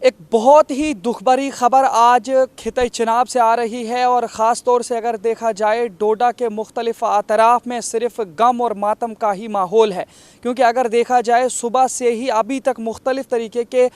एक बहुत ही दुख भरी खबर आज खिते चिनाब से आ रही है और ख़ास तौर से अगर देखा जाए डोडा के मुख्तलिफ अतराफ़ में सिर्फ गम और मातम का ही माहौल है, क्योंकि अगर देखा जाए सुबह से ही अभी तक मुख्तलिफ तरीके के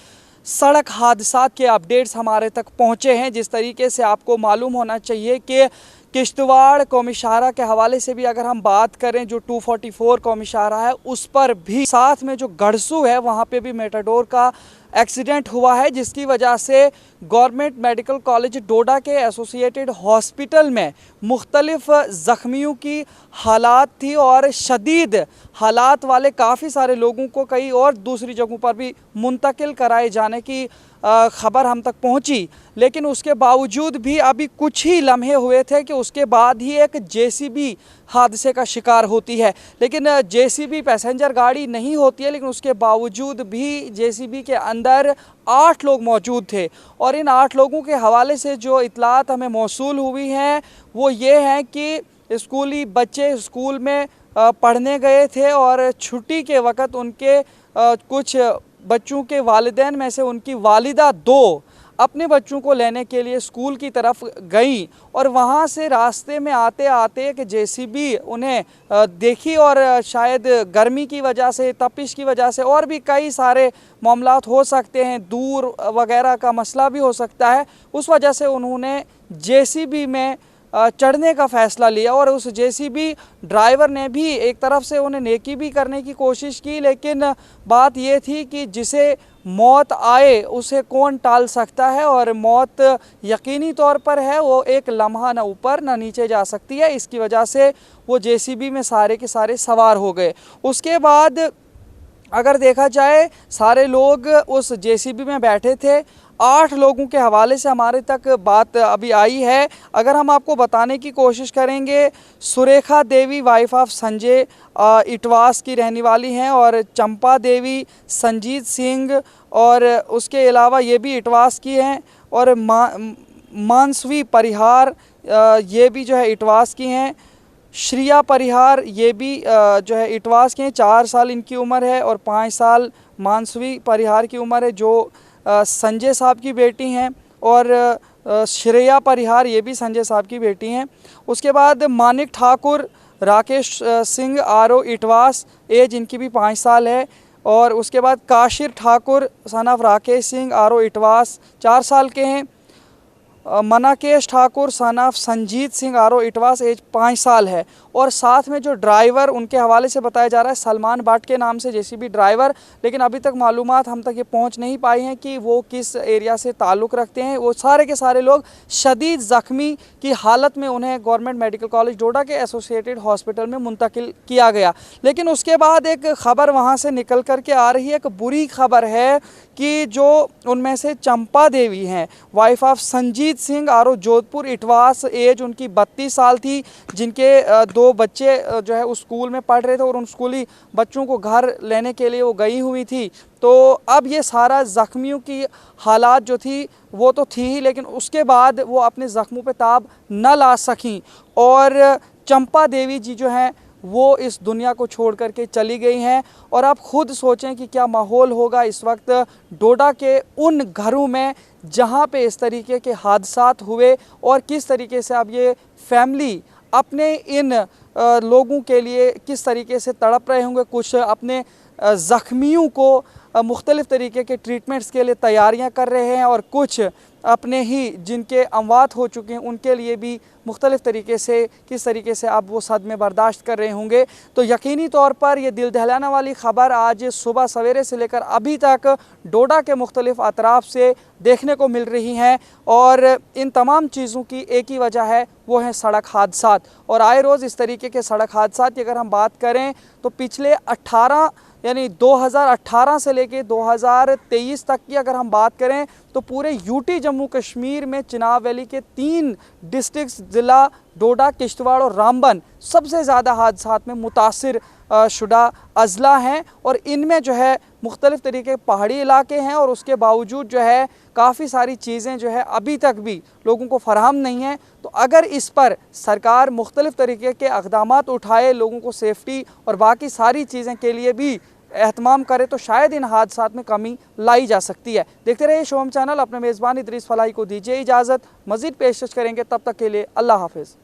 सड़क हादसात के अपडेट्स हमारे तक पहुँचे हैं। जिस तरीके से आपको मालूम होना चाहिए कि किश्तवाड़ कौमी शाहरा के हवाले से भी अगर हम बात करें, जो 244 कौमी शाहरा है उस पर भी, साथ में जो गढ़सू है वहाँ पे भी मेटाडोर का एक्सीडेंट हुआ है, जिसकी वजह से गवर्नमेंट मेडिकल कॉलेज डोडा के एसोसिएटेड हॉस्पिटल में मुख्तलिफ ज़ख्मियों की हालात थी और शदीद हालात वाले काफ़ी सारे लोगों को कई और दूसरी जगहों पर भी मुंतकिल कराए जाने की खबर हम तक पहुंची। लेकिन उसके बावजूद भी अभी कुछ ही लम्हे हुए थे कि उसके बाद ही एक जेसीबी हादसे का शिकार होती है। लेकिन जेसीबी पैसेंजर गाड़ी नहीं होती है, लेकिन उसके बावजूद भी जेसीबी के अंदर 8 लोग मौजूद थे और इन 8 लोगों के हवाले से जो इतलात हमें मौसूल हुई हैं वो ये हैं कि स्कूली बच्चे स्कूल में पढ़ने गए थे और छुट्टी के वक़्त उनके कुछ बच्चों के वालिदैन में से उनकी वालिदा 2 अपने बच्चों को लेने के लिए स्कूल की तरफ गई और वहाँ से रास्ते में आते आते एक जेसीबी उन्हें देखी और शायद गर्मी की वजह से, तपिश की वजह से और भी कई सारे मामलात हो सकते हैं, दूर वगैरह का मसला भी हो सकता है, उस वजह से उन्होंने जेसीबी में चढ़ने का फ़ैसला लिया। और उस जेसीबी ड्राइवर ने भी एक तरफ से उन्हें नेकी भी करने की कोशिश की, लेकिन बात ये थी कि जिसे मौत आए उसे कौन टाल सकता है और मौत यकीनी तौर पर है, वो एक लम्हा न ऊपर न नीचे जा सकती है। इसकी वजह से वो जेसीबी में सारे के सारे सवार हो गए। उसके बाद अगर देखा जाए सारे लोग उस जेसीबी में बैठे थे। 8 लोगों के हवाले से हमारे तक बात अभी आई है। अगर हम आपको बताने की कोशिश करेंगे, सुरेखा देवी वाइफ ऑफ संजय इटवास की रहने वाली हैं और चंपा देवी, संजीत सिंह और उसके अलावा ये भी इटवास की हैं और मानसवी परिहार ये भी जो है इटवास की हैं। श्रिया परिहार ये भी जो है इटवास के हैं, 4 साल इनकी उम्र है और 5 साल मानसवी परिहार की उम्र है जो संजय साहब की बेटी हैं और श्रेया परिहार ये भी संजय साहब की बेटी हैं। उसके बाद मानिक ठाकुर, राकेश सिंह आरो इटवास, एज इनकी भी 5 साल है और उसके बाद काशिर ठाकुर सन ऑफ राकेश सिंह आरो इटवास 4 साल के हैं। मनाकेश ठाकुर सन ऑफ संजीत सिंह आरो इटवास, एज 5 साल है और साथ में जो ड्राइवर उनके हवाले से बताया जा रहा है सलमान भट्ट के नाम से जेसीबी ड्राइवर, लेकिन अभी तक मालूमात हम तक ये पहुंच नहीं पाई हैं कि वो किस एरिया से ताल्लुक़ रखते हैं। वो सारे के सारे लोग शदीद ज़ख्मी की हालत में उन्हें गवर्नमेंट मेडिकल कॉलेज डोडा के एसोसिएटेड हॉस्पिटल में मुंतकिल किया गया। लेकिन उसके बाद एक ख़बर वहाँ से निकल कर के आ रही है, एक बुरी खबर है कि जो उनमें से चंपा देवी हैं वाइफ ऑफ संजीत सिंह आरो जोधपुर इटवास, एज उनकी 32 साल थी, जिनके 2 बच्चे जो है उस स्कूल में पढ़ रहे थे और उन स्कूली बच्चों को घर लेने के लिए वो गई हुई थी। तो अब ये सारा ज़ख्मियों की हालात जो थी वो तो थी ही, लेकिन उसके बाद वो अपने ज़ख्मों पे ताब न ला सकीं और चंपा देवी जी जो हैं वो इस दुनिया को छोड़ करके चली गई हैं। और आप खुद सोचें कि क्या माहौल होगा इस वक्त डोडा के उन घरों में जहां पे इस तरीके के हादसात हुए और किस तरीके से अब ये फैमिली अपने इन लोगों के लिए किस तरीके से तड़प रहे होंगे। कुछ अपने ज़ख्मियों को मुख्तलिफ़ तरीके के ट्रीटमेंट्स के लिए तैयारियां कर रहे हैं और कुछ अपने ही जिनके अमवात हो चुके हैं उनके लिए भी मुख्तलिफ़ तरीके से किस तरीके से अब वो सदमे बर्दाश्त कर रहे होंगे। तो यकीनी तौर पर यह दिल दहलाने वाली ख़बर आज सुबह सवेरे से लेकर अभी तक डोडा के मुख्तलिफ़ अतराफ़ से देखने को मिल रही हैं और इन तमाम चीज़ों की एक ही वजह है, वो है सड़क हादसात। और आए रोज़ इस तरीके के सड़क हादसात की अगर हम बात करें तो पिछले 18 यानी 2018 से लेके 2023 तक की अगर हम बात करें तो पूरे यूटी जम्मू कश्मीर में चिनाब वैली के 3 डिस्ट्रिक्ट्स ज़िला डोडा, किश्तवाड़ और रामबन सबसे ज़्यादा हादसात में मुतासिर शुदा अजला हैं और इनमें जो है मुख्तलिफ़ तरीके पहाड़ी इलाके हैं और उसके बावजूद जो है काफ़ी सारी चीज़ें जो है अभी तक भी लोगों को फराहम नहीं है। तो अगर इस पर सरकार मुख्तलिफ़ तरीके के इक़दामात उठाए, लोगों को सेफ्टी और बाकी सारी चीज़ें के लिए भी एहतमाम करे तो शायद इन हादसा में कमी लाई जा सकती है। देखते रहिए शोम चैनल। अपने मेज़बान इदरीस फलाही को दीजिए इजाज़त। मज़ीद पेशकश करेंगे, तब तक के लिए अल्लाह हाफिज़।